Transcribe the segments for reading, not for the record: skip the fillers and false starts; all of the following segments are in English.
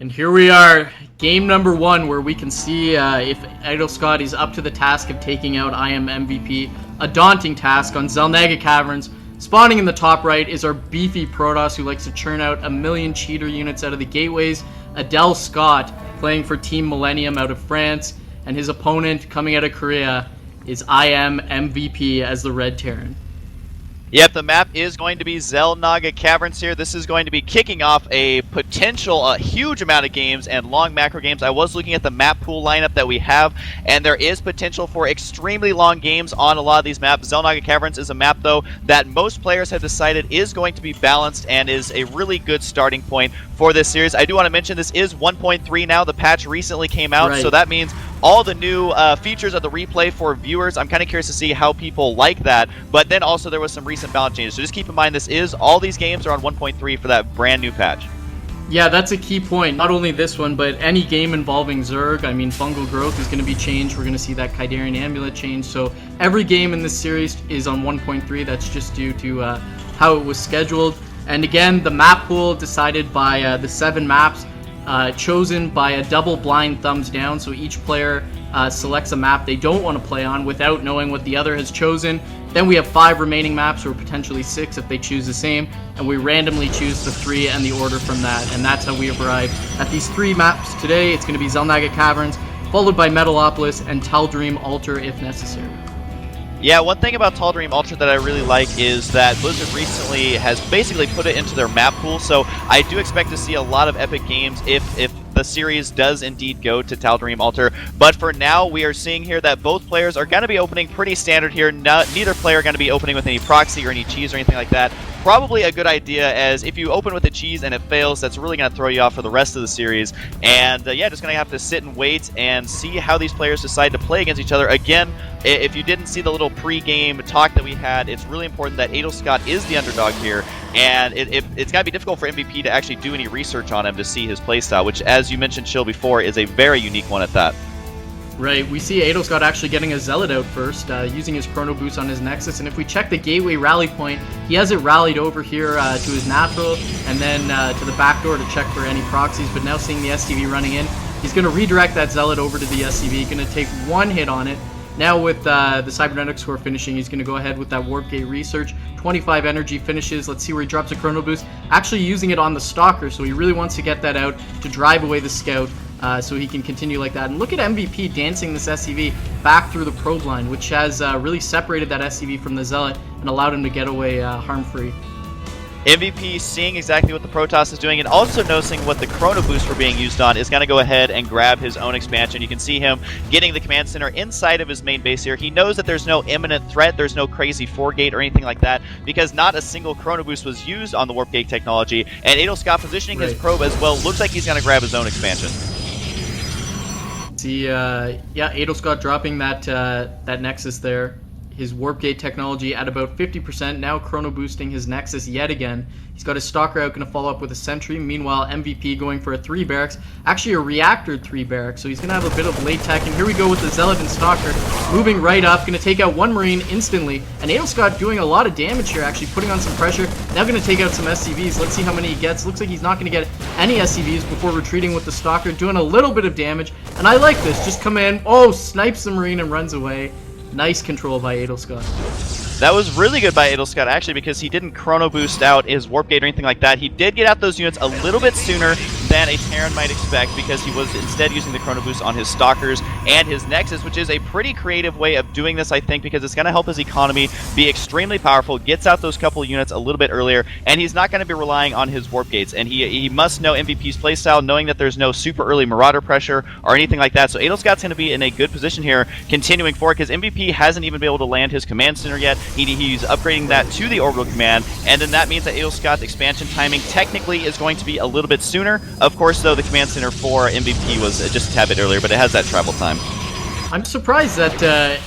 And here we are, game number 1, where we can see if Adelscott is up to the task of taking out IM.Mvp. A daunting task on Xel'Naga Caverns. Spawning in the top right is our beefy Protoss who likes to churn out 1,000,000 cheater units out of the gateways. Adelscott playing for Team Millennium out of France. And his opponent coming out of Korea is IM.Mvp as the Red Terran. Yep, the map is going to be Xel'Naga Caverns here. This is going to be kicking off a huge amount of games and long macro games. I was looking at the map pool lineup that we have, and there is potential for extremely long games on a lot of these maps. Xel'Naga Caverns is a map, though, that most players have decided is going to be balanced and is a really good starting point for this series. I do want to mention this is 1.3 now. The patch recently came out, so that means all the new features of the replay for viewers. I'm kind of curious to see how people like that, but then also there was some recent balance changes. So just keep in mind all these games are on 1.3 for that brand new patch. Yeah, that's a key point. Not only this one, but any game involving Zerg. I mean, fungal growth is going to be changed. We're going to see that Khydarian Amulet change. So every game in this series is on 1.3. That's just due to how it was scheduled. And again, the map pool decided by the 7 maps. Chosen by a double blind thumbs down, so each player selects a map they don't want to play on without knowing what the other has chosen. Then we have 5 remaining maps, or potentially 6 if they choose the same, and we randomly choose the 3 and the order from that, and that's how we have arrived at these 3 maps today. It's going to be Xel'Naga Caverns, followed by Mill.Adelscott and Tal'Darim Altar if necessary. Yeah, one thing about Tal'Darim Ultra that I really like is that Blizzard recently has basically put it into their map pool, so I do expect to see a lot of epic games if the series does indeed go to Tal'Darim Altar. But for now, we are seeing here that both players are going to be opening pretty standard here. Neither player are going to be opening with any proxy or any cheese or anything like that. Probably a good idea, as if you open with a cheese and it fails, that's really going to throw you off for the rest of the series. And yeah, just going to have to sit and wait and see how these players decide to play against each other. Again, if you didn't see the little pre-game talk that we had, it's really important that Adelscott is the underdog here, and it's got to be difficult for MVP to actually do any research on him to see his playstyle, which, as you mentioned, Chill, before, is a very unique one at that. Right, we see Adelscott actually getting a Zealot out first, using his Chrono Boost on his Nexus, and if we check the Gateway rally point, he has it rallied over here to his Natural, and then to the back door to check for any proxies, but now seeing the STV running in, he's going to redirect that Zealot over to the STV, going to take 1 hit on it. Now with the Cybernetic Score finishing, he's going to go ahead with that Warp Gate Research. 25 energy finishes. Let's see where he drops a Chrono Boost. Actually using it on the Stalker, so he really wants to get that out to drive away the Scout, so he can continue like that. And look at MVP dancing this SCV back through the probe line, which has really separated that SCV from the Zealot and allowed him to get away harm-free. MVP, seeing exactly what the Protoss is doing and also noticing what the Chrono Boost were being used on, is going to go ahead and grab his own expansion. You can see him getting the command center inside of his main base here. He knows that there's no imminent threat, there's no crazy 4-gate or anything like that, because not a single Chrono Boost was used on the Warp Gate technology, and Adelscott positioning his probe as well. Looks like he's going to grab his own expansion. See, yeah, Adelscott dropping that Nexus there. His Warp Gate technology at about 50%, now Chrono Boosting his Nexus yet again. He's got his Stalker out, going to follow up with a Sentry. Meanwhile, MVP going for a 3 barracks, actually a reactored 3 barracks, so he's going to have a bit of late tech. And here we go with the Zealot and Stalker, moving right up, going to take out 1 Marine instantly. And Adelscott doing a lot of damage here, actually putting on some pressure. Now going to take out some SCVs. Let's see how many he gets. Looks like he's not going to get any SCVs before retreating with the Stalker, doing a little bit of damage. And I like this, just come in, snipes the Marine and runs away. Nice control by Adelscott. That was really good by Adelscott, actually, because he didn't Chrono Boost out his Warp Gate or anything like that. He did get out those units a little bit sooner than a Terran might expect, because he was instead using the Chrono Boost on his Stalkers and his Nexus, which is a pretty creative way of doing this, I think, because it's going to help his economy be extremely powerful, gets out those couple units a little bit earlier, and he's not going to be relying on his Warp Gates. And he must know MVP's playstyle, knowing that there's no super early Marauder pressure or anything like that. So Adelscott's going to be in a good position here, continuing forward, because MVP hasn't even been able to land his command center yet. He's upgrading that to the orbital command, and then that means that Adelscott's expansion timing technically is going to be a little bit sooner. Of course, though, the command center for MVP was just a tad bit earlier, but it has that travel time. I'm surprised that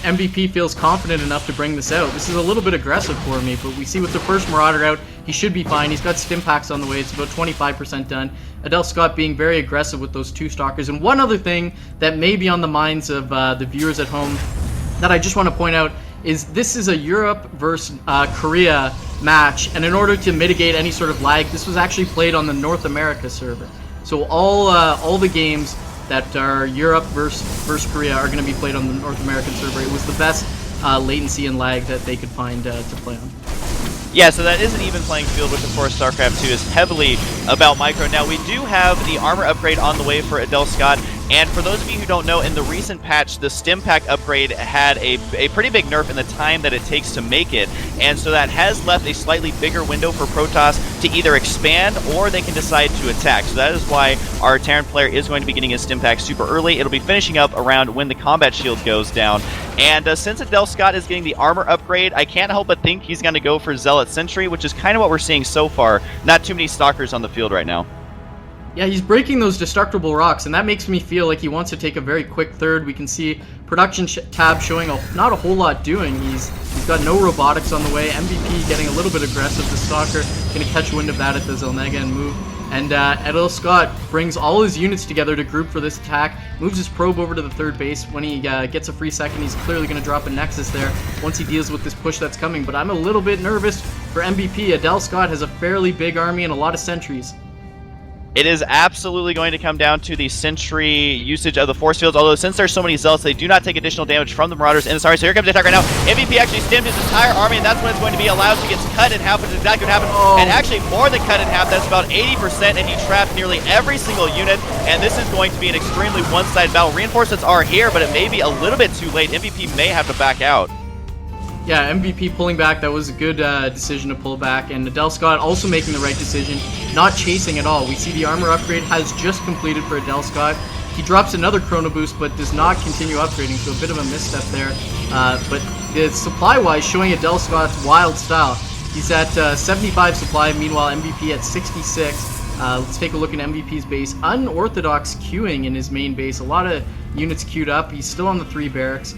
MVP feels confident enough to bring this out. This is a little bit aggressive for me, but we see with the first Marauder out, he should be fine. He's got stim packs on the way. It's about 25% done. Adelscott being very aggressive with those 2 Stalkers. And one other thing that may be on the minds of the viewers at home that I just want to point out is this is a Europe versus Korea match, and in order to mitigate any sort of lag, this was actually played on the North America server. So all the games that are Europe versus Korea are going to be played on the North American server. It was the best latency and lag that they could find to play on. Yeah, so that is an even playing field, which of course StarCraft 2 is heavily about micro. Now we do have the armor upgrade on the way for Adelscott, and for those of you who don't know, in the recent patch, the stim pack upgrade had a pretty big nerf in the time that it takes to make it, and so that has left a slightly bigger window for Protoss to either expand or they can decide to attack. So that is why our Terran player is going to be getting his stim pack super early. It'll be finishing up around when the combat shield goes down. And since Adelscott is getting the armor upgrade, I can't help but think he's going to go for Zealot Sentry, which is kind of what we're seeing so far. Not too many Stalkers on the field right now. Yeah, he's breaking those destructible rocks, and that makes me feel like he wants to take a very quick third. We can see production tab showing not a whole lot doing. He's got no robotics on the way. MVP getting a little bit aggressive. The Stalker going to catch wind of that at the Zelnega and move. And Adelscott brings all his units together to group for this attack, moves his probe over to the third base. When he gets a free second, he's clearly going to drop a Nexus there once he deals with this push that's coming. But I'm a little bit nervous for MVP. Adelscott has a fairly big army and a lot of sentries. It is absolutely going to come down to the sentry usage of the force fields, although since there's so many Zealots, they do not take additional damage from the Marauders in this army. So here comes the attack right now. MVP actually stemmed his entire army, and that's when it's going to be allowed to get cut in half, which is exactly what happened. Oh. And actually more than cut in half, that's about 80%, and he trapped nearly every single unit, and this is going to be an extremely one-sided battle. Reinforcements are here, but it may be a little bit too late. MVP may have to back out. Yeah, MVP pulling back, that was a good decision to pull back, and Adelscott also making the right decision, not chasing at all. We see the armor upgrade has just completed for Adelscott. He drops another Chrono Boost, but does not continue upgrading, so a bit of a misstep there. But the supply-wise, showing Adelscott's wild style. He's at 75 supply, meanwhile MVP at 66. Let's take a look at MVP's base. Unorthodox queuing in his main base, a lot of units queued up. He's still on the 3 barracks.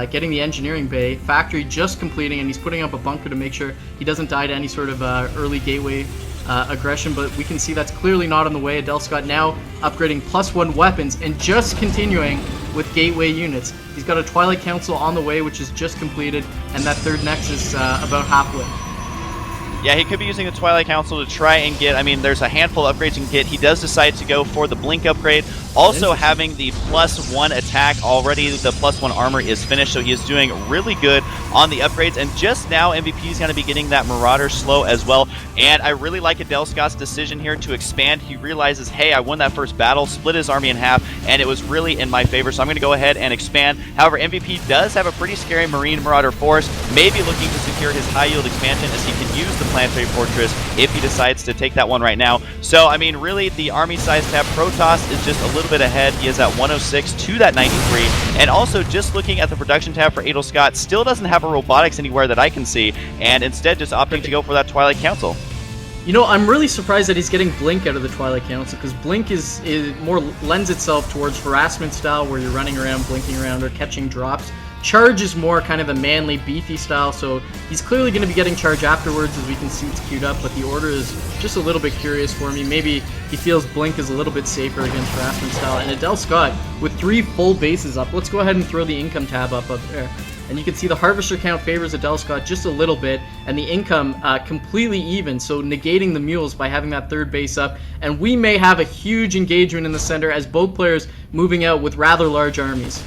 Getting the engineering bay, factory just completing, and he's putting up a bunker to make sure he doesn't die to any sort of early gateway aggression, but we can see that's clearly not on the way. Adelscott now upgrading +1 weapons and just continuing with gateway units. He's got a Twilight Council on the way, which is just completed, and that third Nexus about halfway. Yeah, he could be using the Twilight Council to try and get, I mean, there's a handful of upgrades you can get. He does decide to go for the Blink upgrade. Also having the +1 attack already, the +1 armor is finished, so he is doing really good on the upgrades. And just now, MVP is going to be getting that Marauder slow as well. And I really like Adelscott's decision here to expand. He realizes, hey, I won that first battle, split his army in half, and it was really in my favor. So I'm going to go ahead and expand. However, MVP does have a pretty scary Marine Marauder force, maybe looking to secure his high yield expansion as he can use the Planetary Fortress if he decides to take that one right now. So, I mean, really, the army size tab, Protoss is just a little bit ahead. He is at 106 to that 93. And also, just looking at the production tab for Adelscott, still doesn't have a robotics anywhere that I can see, and instead just opting to go for that Twilight Council. You know, I'm really surprised that he's getting Blink out of the Twilight Council, because Blink is more lends itself towards harassment style, where you're running around, blinking around, or catching drops. Charge is more kind of the manly, beefy style, so he's clearly going to be getting charge afterwards, as we can see it's queued up, but the order is just a little bit curious for me. Maybe he feels Blink is a little bit safer against harassment style. And Adelscott with 3 full bases up. Let's go ahead and throw the income tab up there. And you can see the harvester count favors Adelscott just a little bit, and the income completely even, so negating the mules by having that third base up. And we may have a huge engagement in the center as both players moving out with rather large armies.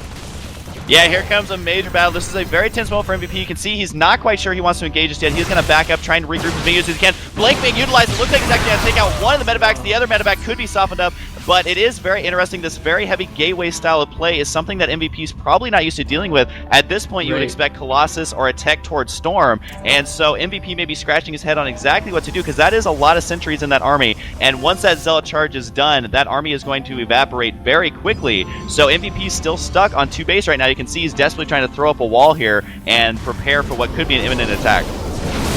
Yeah, here comes a major battle. This is a very tense moment for MVP. You can see he's not quite sure he wants to engage just yet. He's going to back up, trying to regroup as many as he can. Blink being utilized. It looks like he's actually going to take out one of the medevacs. The other medevac could be softened up, but it is very interesting. This very heavy gateway style of play is something that MVP is probably not used to dealing with. At this point, you would expect Colossus or a tech towards Storm, and so MVP may be scratching his head on exactly what to do, because that is a lot of sentries in that army, and once that Zealot charge is done, that army is going to evaporate very quickly. So MVP is still stuck on 2 base right now. You can see he's desperately trying to throw up a wall here and prepare for what could be an imminent attack.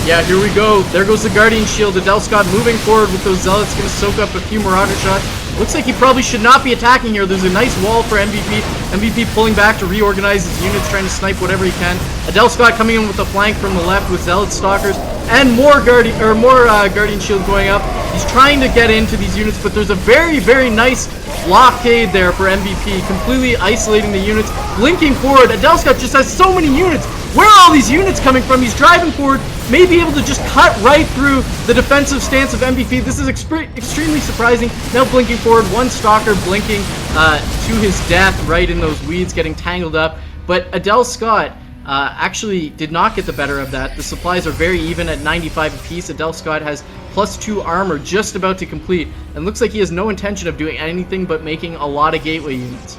Yeah, here we go. There goes the Guardian Shield. Adelscott moving forward with those Zealots, going to soak up a few Marauder shots. Looks like he probably should not be attacking here. There's a nice wall for MVP. MVP pulling back to reorganize his units, trying to snipe whatever he can. Adelscott coming in with a flank from the left with Zealot Stalkers and more Guardian Shield going up. He's trying to get into these units, but there's a very, very nice blockade there for MVP, completely isolating the units, blinking forward. Adelscott just has so many units. Where are all these units coming from? He's driving forward, may be able to just cut right through the defensive stance of MVP. This is extremely surprising. Now blinking forward, one stalker blinking to his death right in those weeds, getting tangled up. But Adelscott actually did not get the better of that. The supplies are very even at 95 apiece. Adelscott has +2 armor just about to complete, and looks like he has no intention of doing anything but making a lot of gateway units.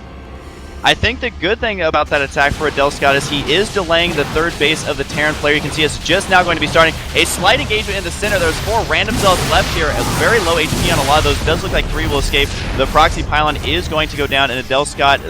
I think the good thing about that attack for Adelscott is he is delaying the third base of the Terran player. You can see it's just now going to be starting. A slight engagement in the center. There's 4 random cells left here. A very low HP on a lot of those. Does look like 3 will escape. The proxy pylon is going to go down, and Adelscott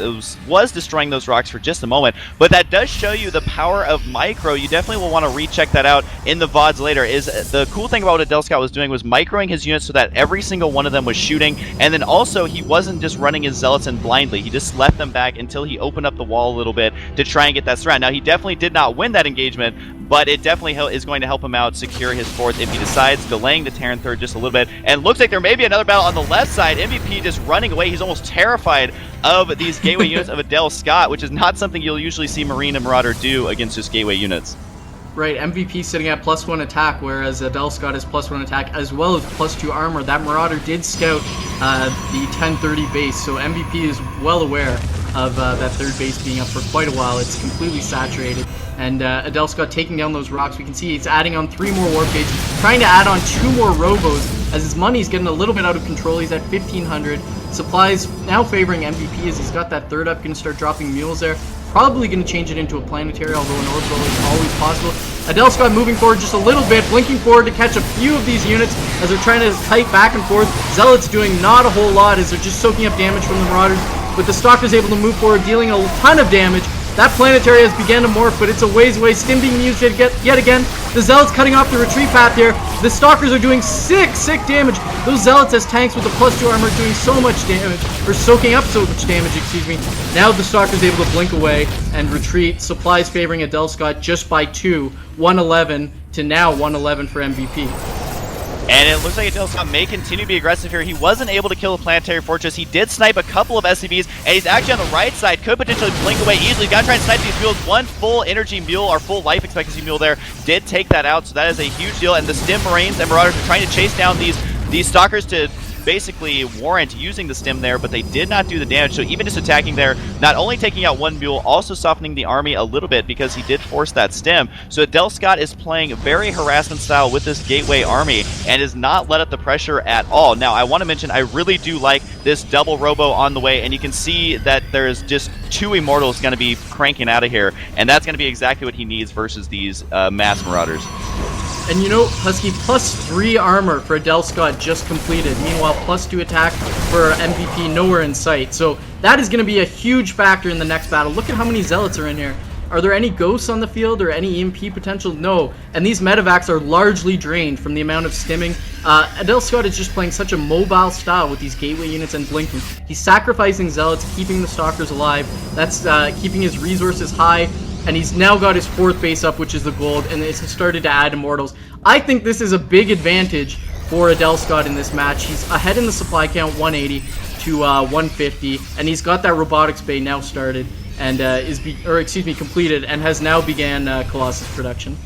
was destroying those rocks for just a moment. But that does show you the power of micro. You definitely will want to recheck that out in the VODs later. Is the cool thing about what Adelscott was doing was microing his units so that every single one of them was shooting, and then also he wasn't just running his zealots in blindly. He just left them back until he opened up the wall a little bit to try and get that surround. Now, he definitely did not win that engagement, but it definitely is going to help him out secure his fourth if he decides delaying the Terran third just a little bit. And looks like there may be another battle on the left side. MVP just running away. He's almost terrified of these gateway units of Adelscott, which is not something you'll usually see Marine and Marauder do against just gateway units. Right, MVP sitting at +1 attack, whereas Adelscott is +1 attack as well as +2 armor. That Marauder did scout the 1030 base, so MVP is well aware of that third base being up for quite a while. It's completely saturated. And Adelscott taking down those rocks. We can see he's adding on 3 more warp gates, trying to add on 2 more robos as his money's getting a little bit out of control. He's at 1,500. Supplies now favoring MVP as he's got that third up, going to start dropping mules there. Probably going to change it into a planetary, although an orbital is always possible. Adelscott moving forward just a little bit, blinking forward to catch a few of these units as they're trying to kite back and forth. Zealots doing not a whole lot as they're just soaking up damage from the Marauders, but the Stalker's able to move forward, dealing a ton of damage. That planetary has begun to morph, but it's a ways away. Stim being used yet again. The Zealots cutting off the retreat path here. The Stalkers are doing sick damage. Those Zealots as tanks with the +2 armor doing so much damage, or soaking up so much damage, excuse me. Now the Stalker's able to blink away and retreat. Supplies favoring Adelscott just by 2. 111 to now 111 for MVP. And it looks like Adelscott may continue to be aggressive here. He wasn't able to kill the Planetary Fortress. He did snipe a couple of SCVs, and he's actually on the right side. Could potentially blink away easily. Gotta try and snipe these mules. One full energy mule, or full life expectancy mule there, did take that out, so that is a huge deal. And the Stim Marines and Marauders are trying to chase down these Stalkers to basically warrant using the stim there, but they did not do the damage. So even just attacking there, not only taking out one mule, also softening the army a little bit because he did force that stim. So Adelscott is playing very harassment style with this gateway army and is not let up the pressure at all. Now, I want to mention, I really do like this double robo on the way, and you can see that there's just 2 Immortals going to be cranking out of here, and that's going to be exactly what he needs versus these mass Marauders. And you know, Husky, +3 armor for Adelscott just completed. Meanwhile, +2 attack for MVP nowhere in sight. So that is going to be a huge factor in the next battle. Look at how many Zealots are in here. Are there any ghosts on the field or any EMP potential? No. And these medevacs are largely drained from the amount of stimming. Adelscott is just playing such a mobile style with these gateway units and blinking. He's sacrificing Zealots, keeping the Stalkers alive. That's keeping his resources high. And he's now got his 4th base up, which is the gold, and it's started to add Immortals. I think this is a big advantage for Adelscott in this match. He's ahead in the supply count, 180 to 150, and he's got that robotics bay now started and completed, and has now began Colossus production.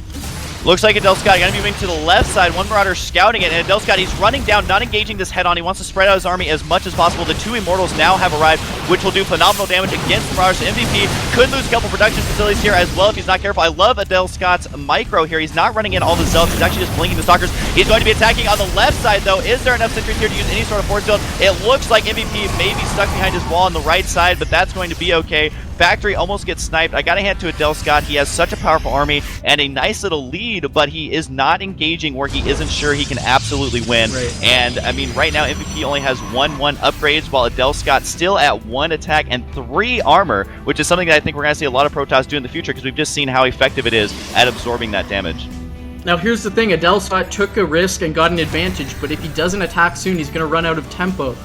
Looks like Adelscott going to be moving to the left side. One Marauder scouting it, and Adelscott, he's running down, not engaging this head-on. He wants to spread out his army as much as possible. The 2 Immortals now have arrived, which will do phenomenal damage against the Marauders. MVP could lose a couple production facilities here as well if he's not careful. I love Adelscott's micro here. He's not running in all the Zealots. He's actually just blinking the Stalkers. He's going to be attacking on the left side, though. Is there enough sentries here to use any sort of force field? It looks like MVP may be stuck behind his wall on the right side, but that's going to be okay. Factory almost gets sniped. I gotta hand it to Adelscott. He has such a powerful army and a nice little lead, but he is not engaging where he isn't sure he can absolutely win. Right. And I mean, right now MVP only has 1 upgrades, while Adelscott still at 1 attack and 3 armor, which is something that I think we're gonna see a lot of Protoss do in the future because we've just seen how effective it is at absorbing that damage. Now here's the thing, Adelscott took a risk and got an advantage, but if he doesn't attack soon, he's gonna run out of tempo.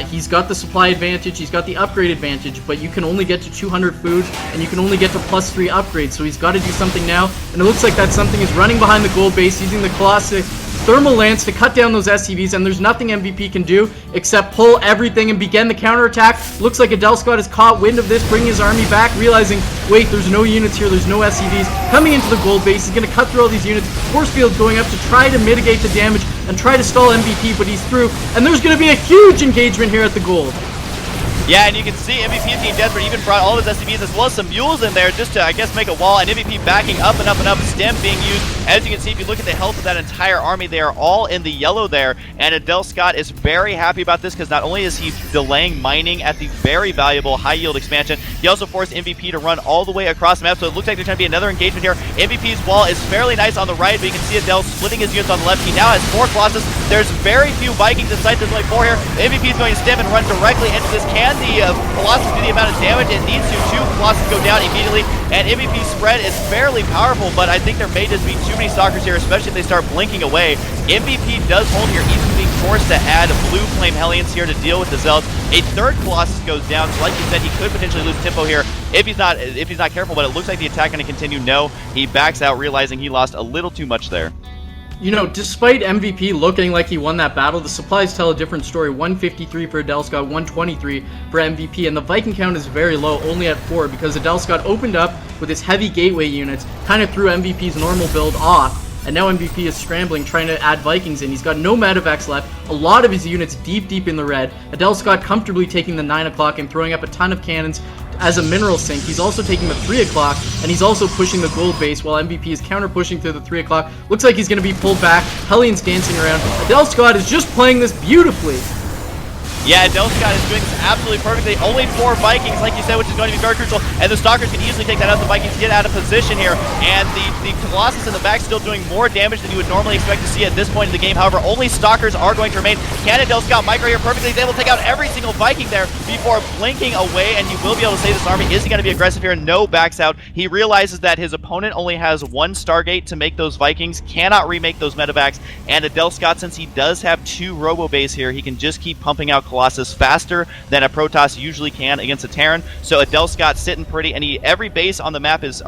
He's got the supply advantage, he's got the upgrade advantage, but you can only get to 200 food, and you can only get to +3 upgrades, so he's got to do something now, and it looks like that something is running behind the gold base, using the Colossus Thermal Lance to cut down those SCVs, and there's nothing MVP can do except pull everything and begin the counterattack. Looks like Adelscott has caught wind of this, bringing his army back, realizing, wait, there's no units here, there's no SCVs. Coming into the gold base, he's going to cut through all these units. Force field going up to try to mitigate the damage and try to stall MVP, but he's through. And there's going to be a huge engagement here at the gold. Yeah, and you can see MVP is being desperate, even brought all of his SCVs as well as some mules in there just to, I guess, make a wall, and MVP backing up and up and up, stem being used. As you can see, if you look at the health of that entire army, they are all in the yellow there, and Adelscott is very happy about this because not only is he delaying mining at the very valuable high-yield expansion, he also forced MVP to run all the way across the map, so it looks like there's going to be another engagement here. MVP's wall is fairly nice on the right, but you can see Adel splitting his units on the left. He now has 4 Colossus. There's very few Vikings in sight. There's only 4 here. MVP is going to stem and run directly into this. Can the Colossus do the amount of damage it needs to? 2 Colossus go down immediately, and MVP's spread is fairly powerful, but I think there may just be too many Stalkers here, especially if they start blinking away. MVP does hold here, even being forced to add Blue Flame Hellions here to deal with the Zealots. A 3rd Colossus goes down, so like you said, he could potentially lose tempo here if he's not careful, but it looks like the attack going to continue. No, he backs out, realizing he lost a little too much there. You know, despite MVP looking like he won that battle, the supplies tell a different story. 153 for Adelscott, 123 for MVP, and the Viking count is very low, only at 4, because Adelscott opened up with his heavy gateway units, kind of threw MVP's normal build off, and now MVP is scrambling, trying to add Vikings in. He's got no medevacs left, a lot of his units deep in the red. Adelscott comfortably taking the 9 o'clock and throwing up a ton of cannons as a mineral sink. He's also taking the 3 o'clock, and he's also pushing the gold base while MVP is counter pushing through the 3 o'clock. Looks like he's going to be pulled back. Hellions dancing around. Adelscott is just playing this beautifully. Yeah, Adelscott is doing this absolutely perfectly. Only 4 Vikings, like you said, which is going to be very crucial. And the Stalkers can easily take that out. The Vikings get out of position here. And the Colossus in the back still doing more damage than you would normally expect to see at this point in the game. However, only Stalkers are going to remain. Can Adelscott micro here perfectly? He's able to take out every single Viking there before blinking away. And you will be able to save this army. Is he going to be aggressive here? No, backs out. He realizes that his opponent only has 1 Stargate to make those Vikings. Cannot remake those medevacs. And Adelscott, since he does have 2 Robo Bays here, he can just keep pumping out Colossus faster than a Protoss usually can against a Terran. So Adelscott sitting pretty, and every base on the map is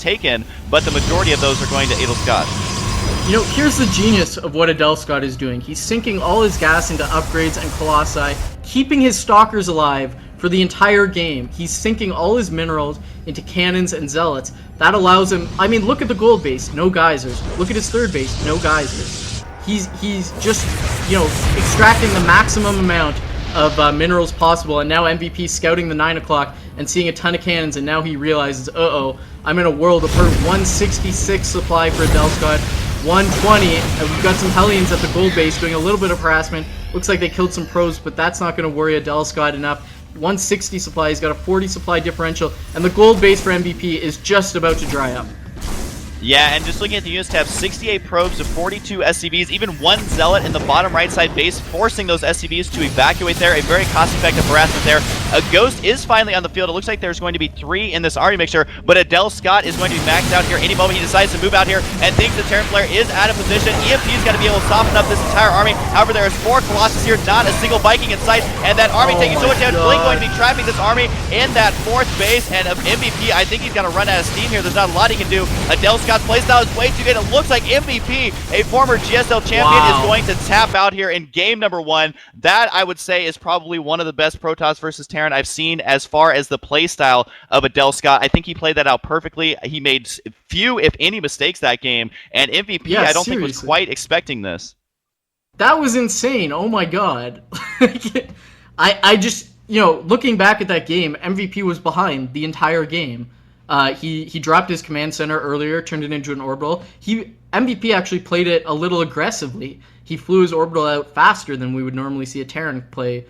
taken, but the majority of those are going to Adelscott. You know, here's the genius of what Adelscott is doing. He's sinking all his gas into upgrades and Colossi, keeping his Stalkers alive for the entire game. He's sinking all his minerals into cannons and zealots. That allows him, I mean, look at the gold base, no geysers. Look at his 3rd base, no geysers. He's just, you know, extracting the maximum amount of minerals possible, and now MVP scouting the 9 o'clock and seeing a ton of cannons, and now he realizes, uh-oh, I'm in a world of hurt. 166 supply for Adelscott, 120, and we've got some Hellions at the gold base doing a little bit of harassment. Looks like they killed some pros, but that's not going to worry Adelscott enough. 160 supply, he's got a 40 supply differential, and the gold base for MVP is just about to dry up. Yeah, and just looking at the units tab, 68 probes to 42 SCVs, even 1 Zealot in the bottom right side base, forcing those SCVs to evacuate there. A very cost-effective harassment there. A Ghost is finally on the field. It looks like there's going to be 3 in this army mixture, but Adelscott is going to be maxed out here any moment he decides to move out here and thinks the Terran player is out of position. EMP's got to be able to soften up this entire army. However, there is 4 Colossus here, not a single Viking in sight, and that army taking so much damage. Blink going to be trapping this army in that 4th base, and MVP, I think he's going to run out of steam here. There's not a lot he can do. Adelscott's playstyle is way too good. It looks like MVP, a former GSL champion, is going to tap out here in game number 1. That, I would say, is probably one of the best Protoss versus Terran I've seen as far as the playstyle of Adelscott. I think he played that out perfectly. He made few, if any, mistakes that game, and MVP, yeah, I don't think was quite expecting this. That was insane. Oh my god. I just, you know, looking back at that game, MVP was behind the entire game. He dropped his command center earlier, turned it into an orbital. MVP actually played it a little aggressively. He flew his orbital out faster than we would normally see a Terran play.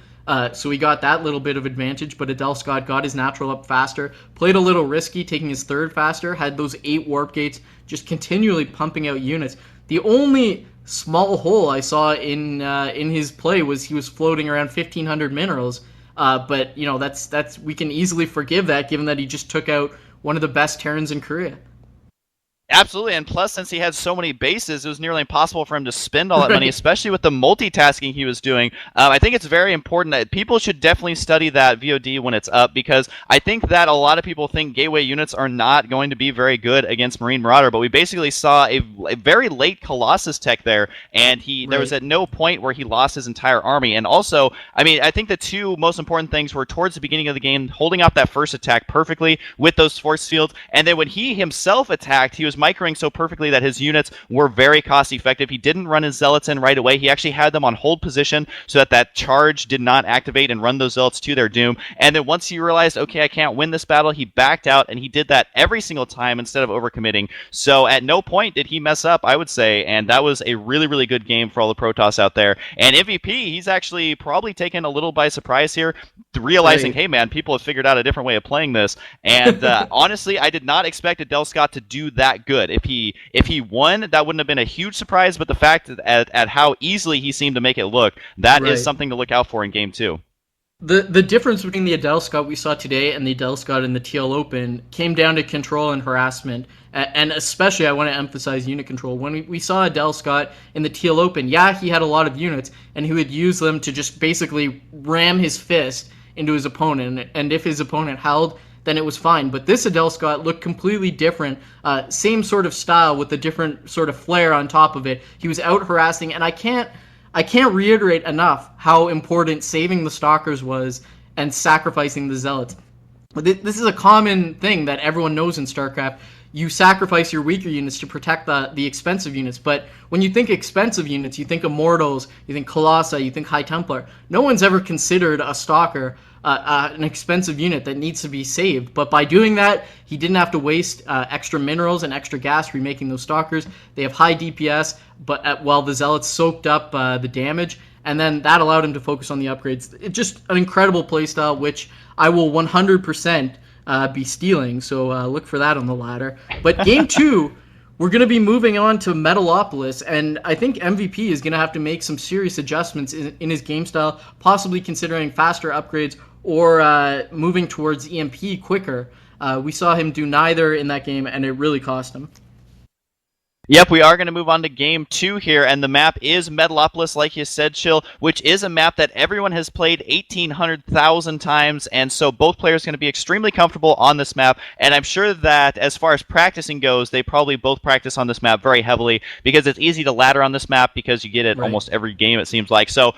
So he got that little bit of advantage, but Adelscott got his natural up faster, played a little risky, taking his 3rd faster, had those 8 warp gates, just continually pumping out units. The only small hole I saw in his play was he was floating around 1,500 minerals. But you know, that's we can easily forgive that, given that he just took out one of the best Terrans in Korea. Absolutely, and plus, since he had so many bases, it was nearly impossible for him to spend all that money, especially with the multitasking he was doing. I think it's very important that people should definitely study that VOD when it's up, because I think that a lot of people think gateway units are not going to be very good against Marine Marauder, but we basically saw a very late Colossus tech there, and there was at no point where he lost his entire army. And also, I mean, I think the two most important things were towards the beginning of the game, holding off that first attack perfectly with those force fields, and then when he himself attacked, he was microing so perfectly that his units were very cost effective. He didn't run his zealots in right away. He actually had them on hold position so that that charge did not activate and run those zealots to their doom. And then once he realized, okay, I can't win this battle, he backed out, and he did that every single time instead of overcommitting. So at no point did he mess up, I would say, and that was a really, really good game for all the Protoss out there. And MVP, he's actually probably taken a little by surprise here, realizing, hey man, people have figured out a different way of playing this. And honestly, I did not expect Adelscott to do that good. If he won, that wouldn't have been a huge surprise, but the fact that at how easily he seemed to make it look, that is something to look out for in Game 2. The difference between the Adelscott we saw today and the Adelscott in the TL Open came down to control and harassment, and especially I want to emphasize unit control. When we saw Adelscott in the TL Open, yeah, he had a lot of units, and he would use them to just basically ram his fist into his opponent, and if his opponent held, then it was fine. But this Adelscott looked completely different. Same sort of style with a different sort of flair on top of it. He was out harassing, and I can't reiterate enough how important saving the Stalkers was and sacrificing the Zealots. This is a common thing that everyone knows in StarCraft. You sacrifice your weaker units to protect the expensive units. But when you think expensive units, you think Immortals, you think Colossi, you think High Templar. No one's ever considered a Stalker an expensive unit that needs to be saved. But by doing that, he didn't have to waste extra minerals and extra gas remaking those Stalkers. They have high DPS, but while the Zealots soaked up the damage, and then that allowed him to focus on the upgrades. It's just an incredible playstyle, which I will 100% be stealing, so look for that on the ladder. But Game 2, we're going to be moving on to Metalopolis, and I think MVP is going to have to make some serious adjustments in his game style, possibly considering faster upgrades or moving towards EMP quicker. We saw him do neither in that game, and it really cost him. Yep, we are going to move on to Game 2 here, and the map is Metalopolis, like you said, Chill, which is a map that everyone has played 1,800,000 times, and so both players are going to be extremely comfortable on this map, and I'm sure that as far as practicing goes, they probably both practice on this map very heavily, because it's easy to ladder on this map, because you get it almost every game, it seems like. So,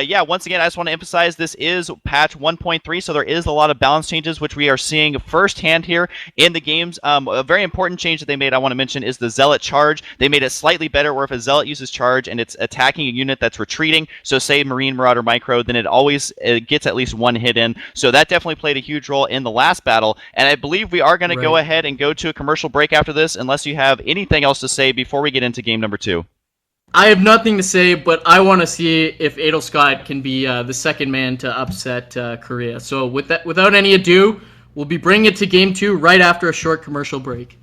yeah, once again, I just want to emphasize this is patch 1.3, so there is a lot of balance changes, which we are seeing firsthand here in the games. A very important change that they made, I want to mention, is the Zealot charge. They made it slightly better where if a Zealot uses charge and it's attacking a unit that's retreating, so say Marine Marauder Micro, then it gets at least one hit in. So that definitely played a huge role in the last battle. And I believe we are going to go ahead and go to a commercial break after this, unless you have anything else to say before we get into game number 2. I have nothing to say, but I want to see if Adelscott can be the second man to upset Korea. So without any ado, we'll be bringing it to game 2 right after a short commercial break.